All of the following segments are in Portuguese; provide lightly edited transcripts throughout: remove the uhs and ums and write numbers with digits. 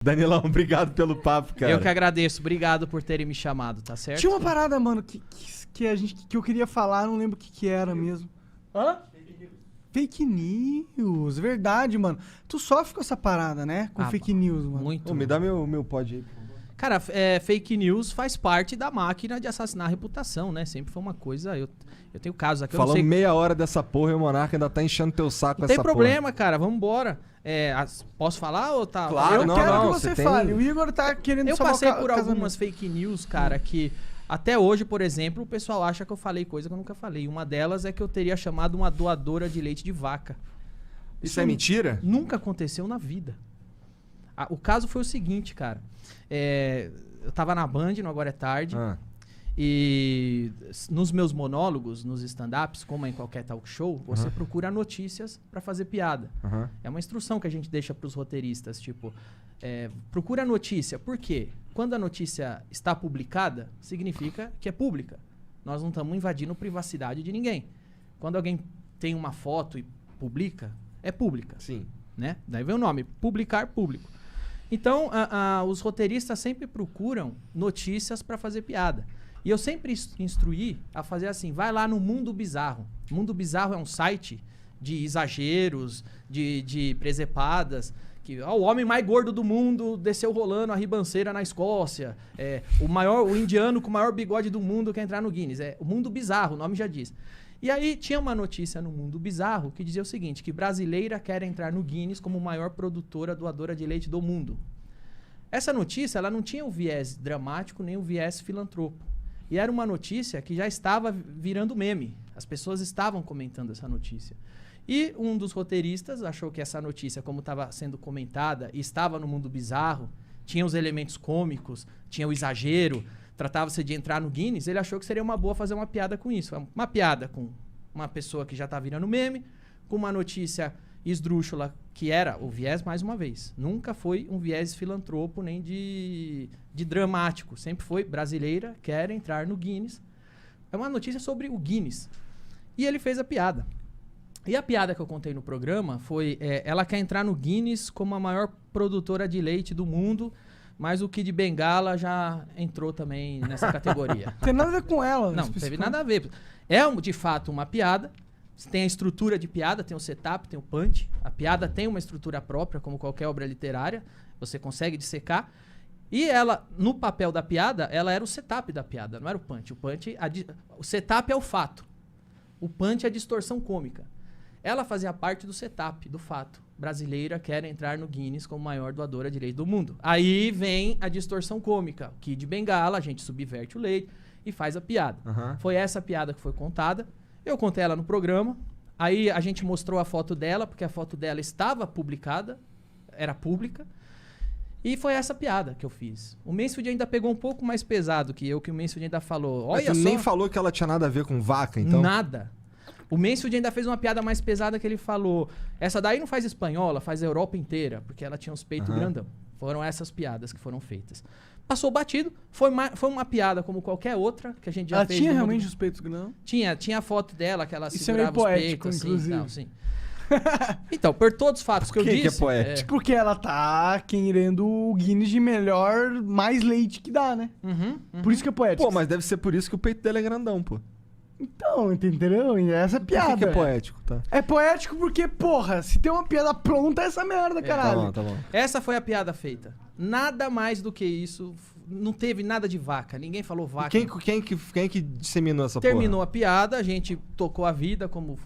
Danilão, obrigado pelo papo, cara. Eu que agradeço. Obrigado por terem me chamado, tá certo? Tinha uma parada, mano, que eu queria falar, não lembro o que era mesmo. Hã? Fake news, verdade, mano. Tu sofre com essa parada, né? Com fake news, mano. Muito. Ô, me dá meu pod aí, por favor. Cara, fake news faz parte da máquina de assassinar a reputação, né? Sempre foi uma coisa... Eu tenho casos aqui, eu não Falamos sei... meia hora dessa porra e o Monarca ainda tá enchendo teu saco Não essa tem problema, cara. Vambora. Posso falar ou tá... Claro, Eu não, quero não, que você você fale. tem- O Igor tá querendo Eu salvar passei o por casamento. algumas fake news, cara, que até hoje, por exemplo, o pessoal acha que eu falei coisa que eu nunca falei. Uma delas é que eu teria chamado uma doadora de leite de vaca. Isso é mentira? Nunca aconteceu na vida. O caso foi o seguinte, cara. Eu tava na Band, no Agora é Tarde, e nos meus monólogos, nos stand-ups, como em qualquer talk show, você procura notícias pra fazer piada. É uma instrução que a gente deixa pros roteiristas, tipo, procura a notícia. Por quê? Quando a notícia está publicada, significa que é pública. Nós não estamos invadindo privacidade de ninguém. Quando alguém tem uma foto e publica, é pública. Sim. Né? Daí vem o nome, publicar público. Então, os roteiristas sempre procuram notícias para fazer piada. E eu sempre instruí a fazer assim, vai lá no Mundo Bizarro. Mundo Bizarro é um site de exageros, de presepadas, que o homem mais gordo do mundo desceu rolando a ribanceira na Escócia, o indiano com o maior bigode do mundo quer entrar no Guinness. O Mundo Bizarro, o nome já diz. E aí tinha uma notícia no Mundo Bizarro que dizia o seguinte, que brasileira quer entrar no Guinness como maior produtora doadora de leite do mundo. Essa notícia, ela não tinha o viés dramático nem o viés filantropo. E era uma notícia que já estava virando meme. As pessoas estavam comentando essa notícia. E um dos roteiristas achou que essa notícia, como estava sendo comentada e estava no Mundo Bizarro, tinha os elementos cômicos, tinha o exagero, tratava-se de entrar no Guinness, ele achou que seria uma boa fazer uma piada com isso. Uma piada com uma pessoa que já tá virando meme, com uma notícia esdrúxula, que era o viés, mais uma vez. Nunca foi um viés filantropo, nem de dramático. Sempre foi brasileira, quer entrar no Guinness. É uma notícia sobre o Guinness. E ele fez a piada. E a piada que eu contei no programa foi, ela quer entrar no Guinness como a maior produtora de leite do mundo, mas o Kid Bengala já entrou também nessa categoria. Tem nada a ver com ela. Não, teve nada a ver. De fato, uma piada. Tem a estrutura de piada, tem o setup, tem o punch. A piada tem uma estrutura própria, como qualquer obra literária. Você consegue dissecar. E ela, no papel da piada, ela era o setup da piada, não era o punch. O setup é o fato. O punch é a distorção cômica. Ela fazia parte do setup, do fato. Brasileira quer entrar no Guinness como maior doadora de leite do mundo. Aí vem a distorção cômica. Kid Bengala, a gente subverte o leite e faz a piada. Foi essa piada que foi contada. Eu contei ela no programa. Aí a gente mostrou a foto dela, porque a foto dela estava publicada, era pública. E foi essa piada que eu fiz. O Mansfield ainda pegou um pouco mais pesado que eu, que o Mansfield ainda falou... Mas Olha tu só, nem falou que ela tinha nada a ver com vaca, então? Nada. O Mansfield ainda fez uma piada mais pesada que ele falou, essa daí não faz espanhola, faz a Europa inteira, porque ela tinha os peitos grandão. Foram essas piadas que foram feitas. Passou batido, foi uma piada como qualquer outra que a gente já ela fez. Ela tinha realmente os peitos grandes? Tinha a foto dela, que ela isso segurava é meio poético, os peitos, inclusive. assim, sim. Então, por todos os fatos que eu disse... que é poético? Porque ela tá querendo o Guinness de melhor, mais leite que dá, né? Por isso que é poético. Pô, mas deve ser por isso que o peito dela é grandão, pô. Então, entendeu? E essa é piada. Por que é poético, tá? É poético porque, porra, se tem uma piada pronta, é essa merda, caralho. Tá bom. Essa foi a piada feita. Nada mais do que isso. Não teve nada de vaca. Ninguém falou vaca. Quem que disseminou essa Terminou a piada, a gente tocou a vida como...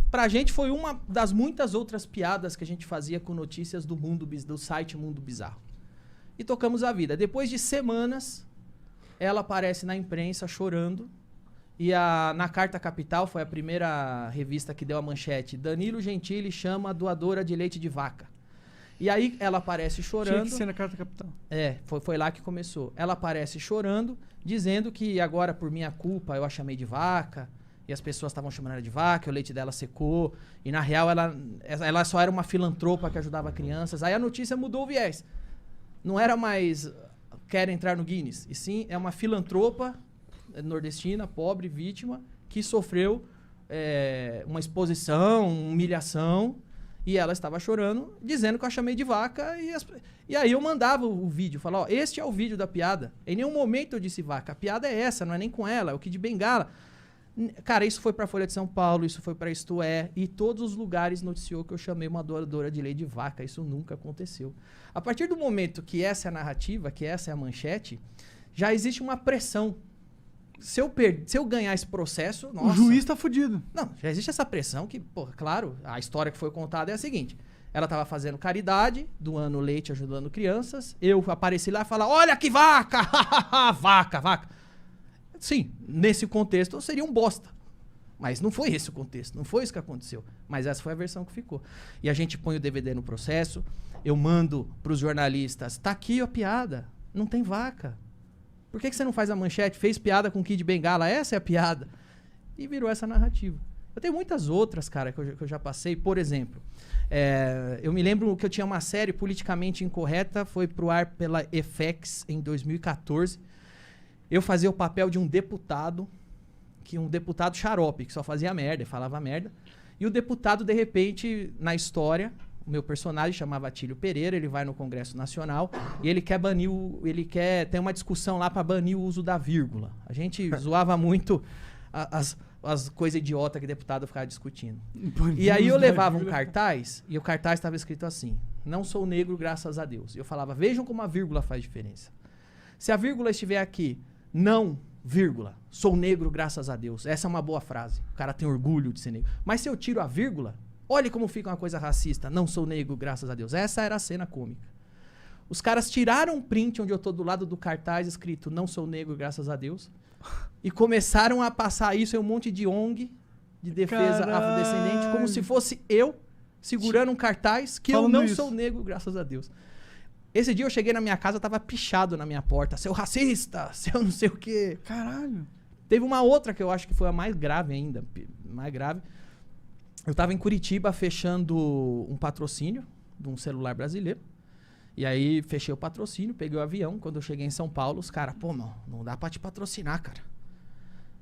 Pra gente foi uma das muitas outras piadas que a gente fazia com notícias do site Mundo Bizarro. E tocamos a vida. Depois de semanas, ela aparece na imprensa chorando. E na Carta Capital, foi a primeira revista que deu a manchete, Danilo Gentili chama a doadora de leite de vaca. E aí ela aparece chorando. Tinha que ser na Carta Capital. Foi lá que começou. Ela aparece chorando, dizendo que agora por minha culpa eu a chamei de vaca. E as pessoas estavam chamando ela de vaca, o leite dela secou. E na real ela só era uma filantropa que ajudava crianças. Aí a notícia mudou o viés. Não era mais quer entrar no Guinness. E sim, é uma filantropa nordestina, pobre, vítima, que sofreu uma exposição, humilhação. E ela estava chorando, dizendo que eu a chamei de vaca. E aí eu mandava o vídeo, falava, ó, este é o vídeo da piada. Em nenhum momento eu disse vaca. A piada é essa, não é nem com ela, é o Kid Bengala. Cara, isso foi pra Folha de São Paulo, isso foi pra Isto É, e todos os lugares noticiou que eu chamei uma doadora de leite de vaca. Isso nunca aconteceu. A partir do momento que essa é a narrativa, que essa é a manchete, já existe uma pressão. Se eu ganhar esse processo, nossa... O juiz tá fudido. Não, já existe essa pressão que, porra, claro, a história que foi contada é a seguinte. Ela tava fazendo caridade, doando leite, ajudando crianças. Eu apareci lá e falei, olha que vaca! Vaca, vaca. Sim, nesse contexto seria um bosta. Mas não foi esse o contexto, não foi isso que aconteceu. Mas essa foi a versão que ficou. E a gente põe o DVD no processo, eu mando pros jornalistas, tá aqui a piada, não tem vaca. Por que você não faz a manchete? Fez piada com o Kid Bengala, essa é a piada. E virou essa narrativa. Eu tenho muitas outras, cara, que eu já passei. Por exemplo, eu me lembro que eu tinha uma série politicamente incorreta, foi pro ar pela FX em 2014. Eu fazia o papel de um deputado xarope, que só fazia merda, falava merda. E o deputado, de repente, na história, o meu personagem chamava Atílio Pereira, ele vai no Congresso Nacional e ele quer banir tem uma discussão lá para banir o uso da vírgula. A gente zoava muito as coisas idiotas que o deputado ficava discutindo. E aí eu levava um cartaz, e o cartaz estava escrito assim, não sou negro graças a Deus. E eu falava, vejam como a vírgula faz diferença. Se a vírgula estiver aqui, não, vírgula, sou negro graças a Deus. Essa é uma boa frase. O cara tem orgulho de ser negro. Mas se eu tiro a vírgula, olhe como fica uma coisa racista. Não sou negro graças a Deus. Essa era a cena cômica. Os caras tiraram um print onde eu tô do lado do cartaz escrito não sou negro graças a Deus e começaram a passar isso em um monte de ONG de defesa afrodescendente como se fosse eu segurando um cartaz que eu não sou negro graças a Deus. Esse dia eu cheguei na minha casa, tava pichado na minha porta. Seu racista, seu não sei o quê. Caralho. Teve uma outra que eu acho que foi a mais grave ainda. Mais grave. Eu tava em Curitiba fechando um patrocínio de um celular brasileiro. E aí fechei o patrocínio, peguei o avião. Quando eu cheguei em São Paulo, os caras, pô, mano, não dá pra te patrocinar, cara.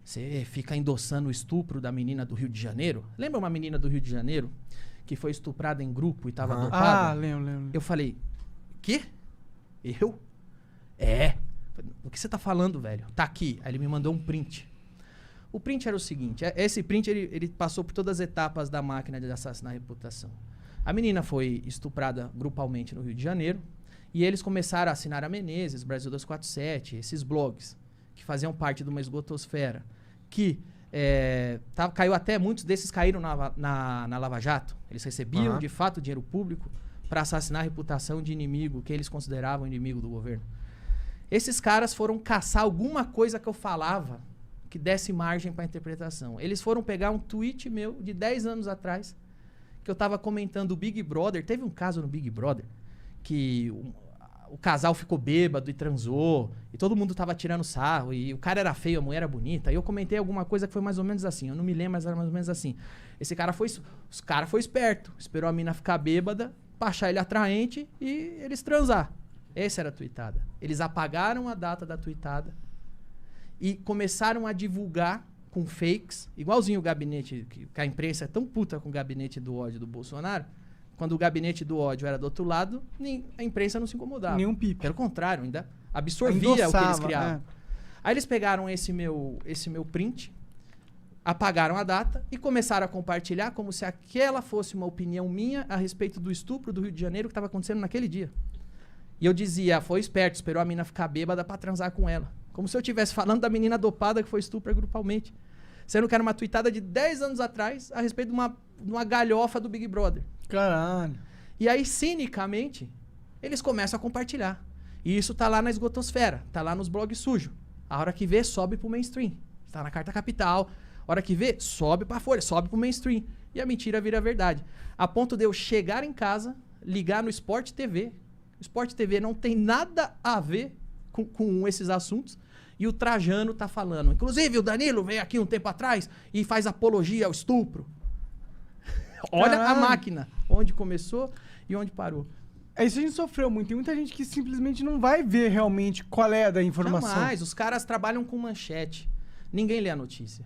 Você fica endossando o estupro da menina do Rio de Janeiro. Lembra uma menina do Rio de Janeiro que foi estuprada em grupo e tava dopada? Ah, lembro. Eu falei... Quê? Eu? É. O que você tá falando, velho? Tá aqui. Aí ele me mandou um print. O print era o seguinte. Esse print, ele passou por todas as etapas da máquina de assassinar a reputação. A menina foi estuprada grupalmente no Rio de Janeiro. E eles começaram a assinar a Menezes, Brasil 247, esses blogs, que faziam parte de uma esgotosfera. Que caiu até, muitos desses caíram na Lava Jato. Eles recebiam, de fato, dinheiro público para assassinar a reputação de inimigo que eles consideravam inimigo do governo. Esses caras foram caçar alguma coisa que eu falava que desse margem para interpretação. Eles foram pegar um tweet meu de 10 anos atrás, que eu tava comentando o Big Brother. Teve um caso no Big Brother que o casal ficou bêbado e transou, e todo mundo tava tirando sarro, e o cara era feio, a mulher era bonita. E eu comentei alguma coisa que foi mais ou menos assim, eu não me lembro, mas era mais ou menos assim. Os cara foi esperto, esperou a mina ficar bêbada, pra achar ele atraente e eles transar. Essa era a tweetada. Eles apagaram a data da tweetada e começaram a divulgar com fakes, igualzinho o gabinete, que a imprensa é tão puta com o gabinete do ódio do Bolsonaro. Quando o gabinete do ódio era do outro lado, a imprensa não se incomodava. Nenhum pipo. Pelo contrário, ainda absorvia o que eles criavam. Aí eles pegaram esse meu print, apagaram a data e começaram a compartilhar como se aquela fosse uma opinião minha a respeito do estupro do Rio de Janeiro que estava acontecendo naquele dia. E eu dizia, foi esperto, esperou a menina ficar bêbada pra transar com ela. Como se eu estivesse falando da menina dopada que foi estupra grupalmente. Sendo que era uma tweetada de 10 anos atrás a respeito de uma galhofa do Big Brother. Caralho. E aí, cinicamente, eles começam a compartilhar. E isso tá lá na esgotosfera, tá lá nos blogs sujos. A hora que vê, sobe pro mainstream. Tá na Carta Capital. A hora que vê, sobe pra Folha, sobe pro mainstream. E a mentira vira verdade. A ponto de eu chegar em casa, ligar no Sport TV. O Sport TV não tem nada a ver com esses assuntos. E o Trajano tá falando. Inclusive, o Danilo veio aqui um tempo atrás e faz apologia ao estupro. Olha a máquina. Onde começou e onde parou. Isso a gente sofreu muito. Tem muita gente que simplesmente não vai ver realmente qual é da informação. Jamais. Os caras trabalham com manchete. Ninguém lê a notícia.